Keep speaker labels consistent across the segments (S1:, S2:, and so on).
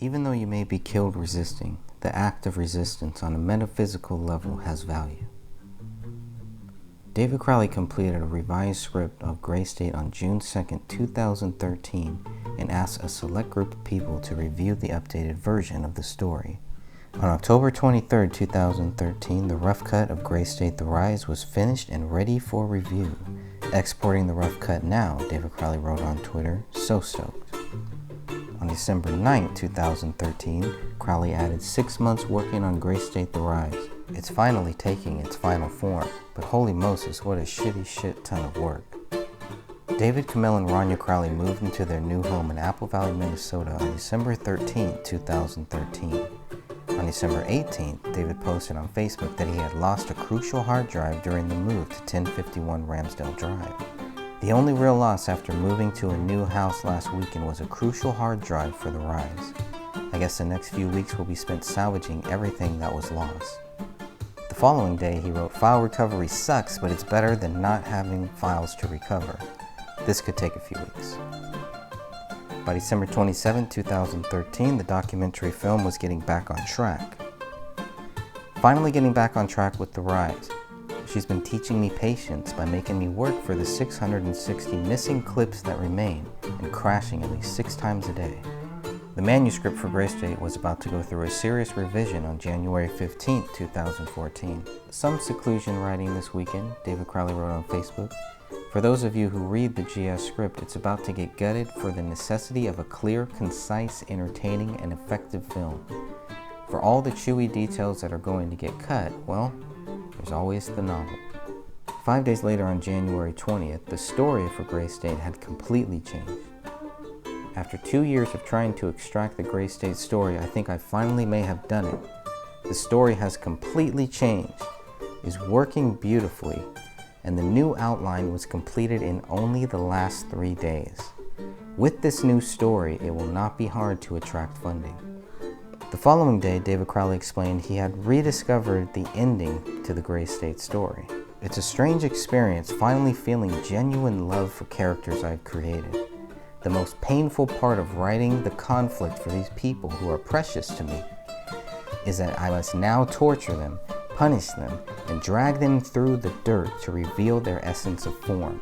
S1: Even though you may be killed resisting, the act of resistance on a metaphysical level has value. David Crowley completed a revised script of Gray State on June 2, 2013, and asked a select group of people to review the updated version of the story. On October 23, 2013, the rough cut of Gray State: The Rise was finished and ready for review. Exporting the rough cut now, David Crowley wrote on Twitter, "So stoked." On December 9, 2013, Crowley added 6 months working on Gray State: The Rise. It's finally taking its final form, but holy Moses, what a shitty shit ton of work. David, Camille, and Rania Crowley moved into their new home in Apple Valley, Minnesota on December 13, 2013. On December 18th, David posted on Facebook that he had lost a crucial hard drive during the move to 1051 Ramsdale Drive. The only real loss after moving to a new house last weekend was a crucial hard drive for The Rise. I guess the next few weeks will be spent salvaging everything that was lost. The following day, he wrote, "File recovery sucks, but it's better than not having files to recover. This could take a few weeks." By December 27, 2013, the documentary film was getting back on track. Finally getting back on track with The Rise. She's been teaching me patience by making me work for the 660 missing clips that remain and crashing at least 6 times a day. The manuscript for Gray State was about to go through a serious revision on January 15, 2014. Some seclusion writing this weekend, David Crowley wrote on Facebook. For those of you who read the GS script, it's about to get gutted for the necessity of a clear, concise, entertaining, and effective film. For all the chewy details that are going to get cut, well, there's always the novel. 5 days later, on January 20th, the story for Gray State had completely changed. After 2 years of trying to extract the Gray State story, I think I finally may have done it. The story has completely changed, is working beautifully, and the new outline was completed in only the last 3 days. With this new story, it will not be hard to attract funding. The following day, David Crowley explained he had rediscovered the ending to the Gray State story. It's a strange experience finally feeling genuine love for characters I've created. The most painful part of writing the conflict for these people who are precious to me is that I must now torture them, punish them, and drag them through the dirt to reveal their essence of form.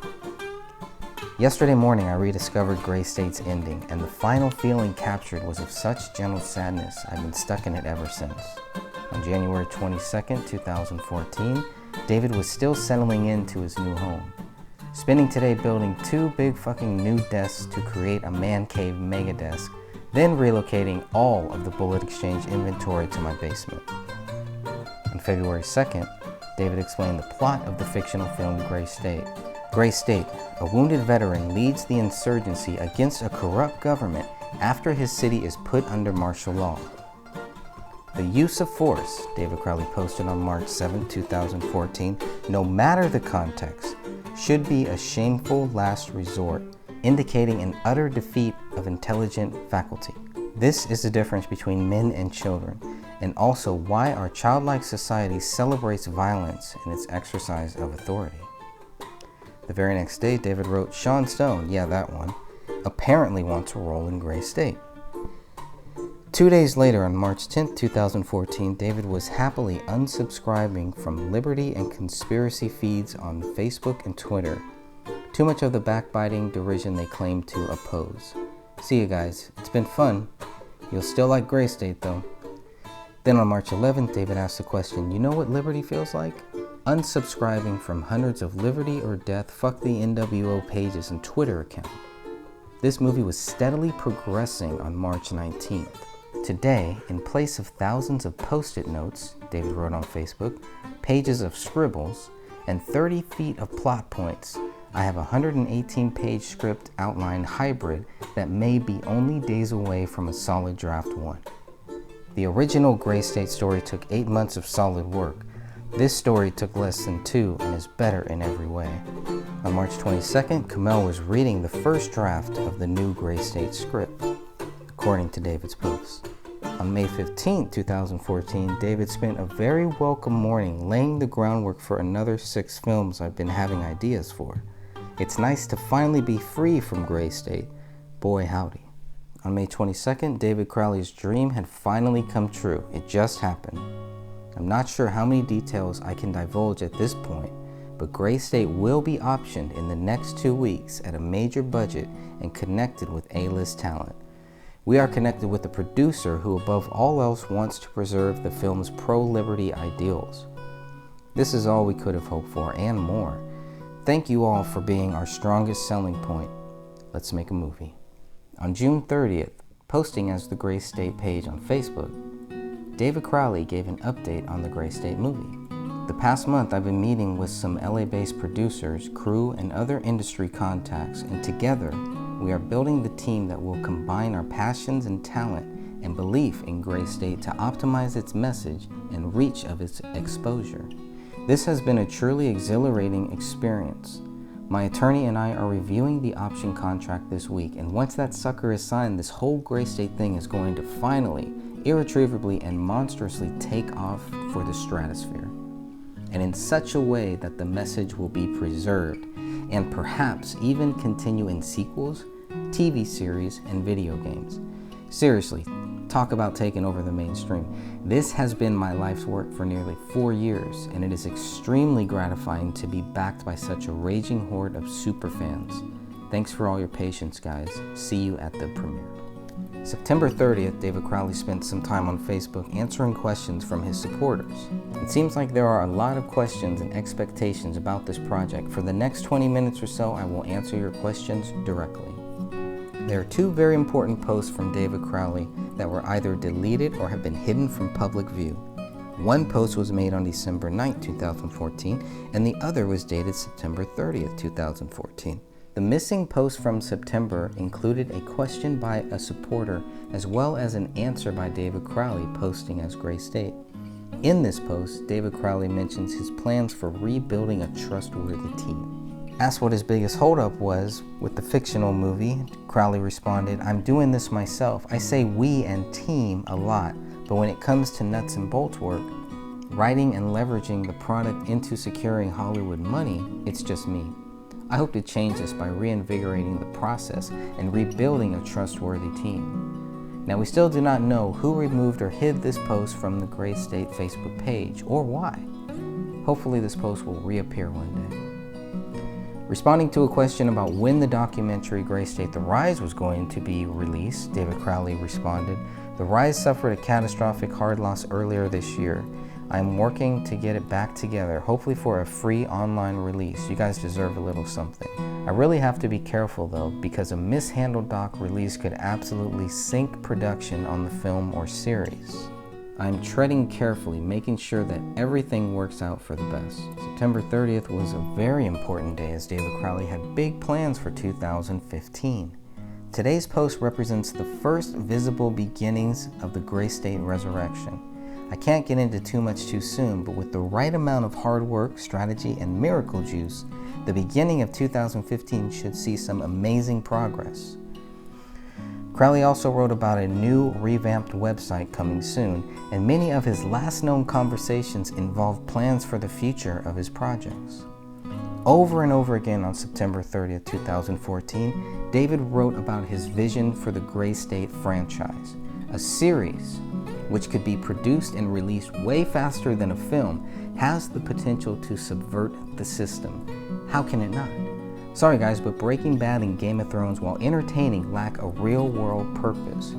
S1: Yesterday morning, I rediscovered Gray State's ending, and the final feeling captured was of such gentle sadness I've been stuck in it ever since. On January 22nd, 2014, David was still settling into his new home. Spending today building 2 big fucking new desks to create a man cave mega desk, then relocating all of the Bullet Exchange inventory to my basement. On February 2nd, David explained the plot of the fictional film Gray State. Gray State, a wounded veteran leads the insurgency against a corrupt government after his city is put under martial law. The use of force, David Crowley posted on March 7, 2014, no matter the context, should be a shameful last resort, indicating an utter defeat of intelligent faculty. This is the difference between men and children, and also why our childlike society celebrates violence in its exercise of authority. The very next day, David wrote, "Sean Stone, yeah, that one, apparently wants a role in Gray State." 2 days later, on March 10, 2014, David was happily unsubscribing from liberty and conspiracy feeds on Facebook and Twitter. Too much of the backbiting derision they claim to oppose. See you guys, it's been fun. You'll still like Gray State though. Then on March 11th, David asked the question, "You know what liberty feels like?" Unsubscribing from hundreds of Liberty or Death Fuck the NWO pages and Twitter accounts. This movie was steadily progressing on March 19th. Today, in place of thousands of post-it notes, David wrote on Facebook, pages of scribbles, and 30 feet of plot points, I have a 118-page script outline hybrid that may be only days away from a solid draft 1. The original Gray State story took 8 months of solid work. This story took less than 2 and is better in every way. On March 22nd, Camille was reading the first draft of the new Gray State script, according to David's post. On May 15, 2014, David spent a very welcome morning laying the groundwork for another 6 films I've been having ideas for. It's nice to finally be free from Gray State. Boy howdy. On May 22nd, David Crowley's dream had finally come true. It just happened. I'm not sure how many details I can divulge at this point, but Gray State will be optioned in the next 2 weeks at a major budget and connected with A-list talent. We are connected with a producer who above all else wants to preserve the film's pro-liberty ideals. This is all we could have hoped for and more. Thank you all for being our strongest selling point. Let's make a movie. On June 30th, posting as the Gray State page on Facebook, David Crowley gave an update on the Gray State movie. The past month I've been meeting with some LA-based producers, crew, and other industry contacts, and together we are building the team that will combine our passions and talent and belief in Gray State to optimize its message and reach of its exposure. This has been a truly exhilarating experience. My attorney and I are reviewing the option contract this week, and once that sucker is signed, this whole Gray State thing is going to finally, irretrievably, and monstrously take off for the stratosphere. And in such a way that the message will be preserved, and perhaps even continue in sequels, TV series, and video games. Seriously, talk about taking over the mainstream. This has been my life's work for nearly 4 years, and it is extremely gratifying to be backed by such a raging horde of superfans. Thanks for all your patience, guys. See you at the premiere. September 30th, David Crowley spent some time on Facebook answering questions from his supporters. It seems like there are a lot of questions and expectations about this project. For the next 20 minutes or so, I will answer your questions directly. There are 2 very important posts from David Crowley that were either deleted or have been hidden from public view. One post was made on December 9, 2014, and the other was dated September 30th, 2014. The missing post from September included a question by a supporter as well as an answer by David Crowley posting as Gray State. In this post, David Crowley mentions his plans for rebuilding a trustworthy team. Asked what his biggest holdup was with the fictional movie, Crowley responded, "I'm doing this myself. I say we and team a lot, but when it comes to nuts and bolts work, writing and leveraging the product into securing Hollywood money, it's just me. I hope to change this by reinvigorating the process and rebuilding a trustworthy team." Now, we still do not know who removed or hid this post from the Gray State Facebook page or why. Hopefully this post will reappear one day. Responding to a question about when the documentary Gray State: The Rise was going to be released, David Crowley responded, "The Rise suffered a catastrophic hard loss earlier this year. I am working to get it back together, hopefully for a free online release. You guys deserve a little something. I really have to be careful though, because a mishandled doc release could absolutely sink production on the film or series. I'm treading carefully, making sure that everything works out for the best." September 30th was a very important day as David Crowley had big plans for 2015. Today's post represents the first visible beginnings of the Gray State resurrection. I can't get into too much too soon, but with the right amount of hard work, strategy, and miracle juice, the beginning of 2015 should see some amazing progress. Crowley also wrote about a new revamped website coming soon, and many of his last known conversations involve plans for the future of his projects. Over and over again on September 30th, 2014, David wrote about his vision for the Gray State franchise, a series which could be produced and released way faster than a film, has the potential to subvert the system. How can it not? Sorry guys, but Breaking Bad and Game of Thrones, while entertaining, lack a real-world purpose.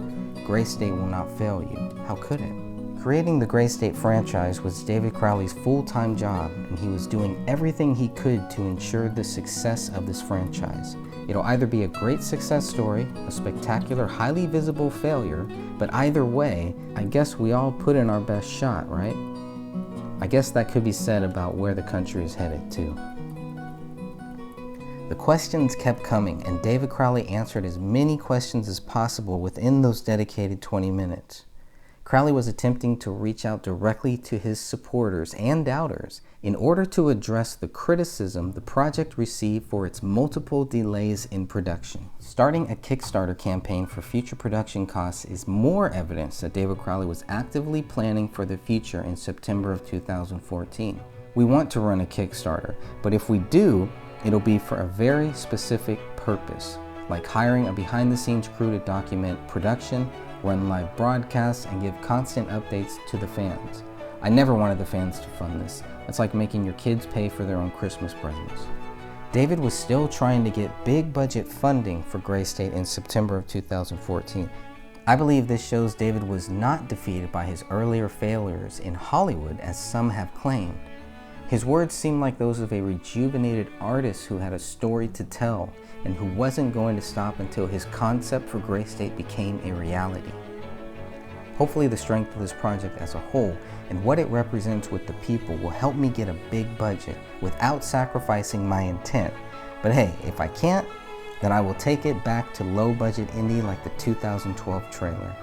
S1: Gray State will not fail you. How could it? Creating the Gray State franchise was David Crowley's full-time job, and he was doing everything he could to ensure the success of this franchise. It'll either be a great success story, a spectacular, highly visible failure, but either way, I guess we all put in our best shot, right? I guess that could be said about where the country is headed too. The questions kept coming, and David Crowley answered as many questions as possible within those dedicated 20 minutes. Crowley was attempting to reach out directly to his supporters and doubters in order to address the criticism the project received for its multiple delays in production. Starting a Kickstarter campaign for future production costs is more evidence that David Crowley was actively planning for the future in September of 2014. We want to run a Kickstarter, but if we do, it'll be for a very specific purpose. like hiring a behind-the-scenes crew to document production, run live broadcasts, and give constant updates to the fans. I never wanted the fans to fund this. It's like making your kids pay for their own Christmas presents. David was still trying to get big budget funding for Gray State in September of 2014. I believe this shows David was not defeated by his earlier failures in Hollywood as some have claimed. His words seem like those of a rejuvenated artist who had a story to tell and who wasn't going to stop until his concept for Gray State became a reality. Hopefully the strength of this project as a whole and what it represents with the people will help me get a big budget without sacrificing my intent. But hey, if I can't, then I will take it back to low budget indie like the 2012 trailer.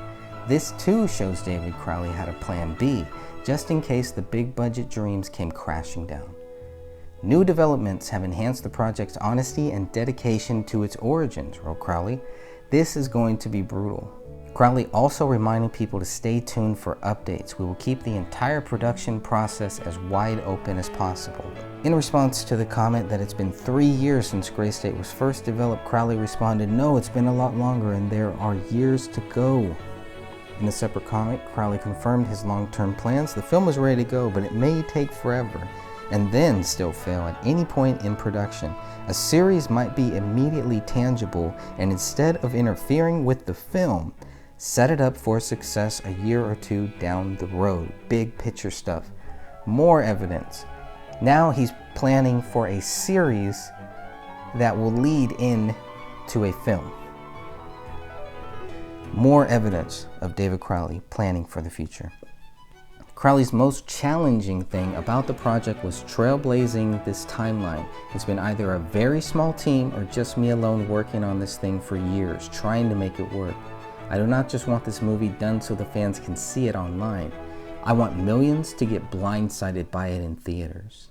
S1: This too shows David Crowley had a plan B, just in case the big budget dreams came crashing down. New developments have enhanced the project's honesty and dedication to its origins, wrote Crowley. This is going to be brutal. Crowley also reminded people to stay tuned for updates. We will keep the entire production process as wide open as possible. In response to the comment that it's been 3 years since Gray State was first developed, Crowley responded, "No, it's been a lot longer and there are years to go." In a separate comment, Crowley confirmed his long-term plans. The film is ready to go, but it may take forever and then still fail at any point in production. A series might be immediately tangible, and instead of interfering with the film, set it up for success a year or two down the road. Big picture stuff. More evidence. Now he's planning for a series that will lead into a film. More evidence of David Crowley planning for the future. Crowley's most challenging thing about the project was trailblazing this timeline. It's been either a very small team or just me alone working on this thing for years, trying to make it work. I do not just want this movie done so the fans can see it online. I want millions to get blindsided by it in theaters.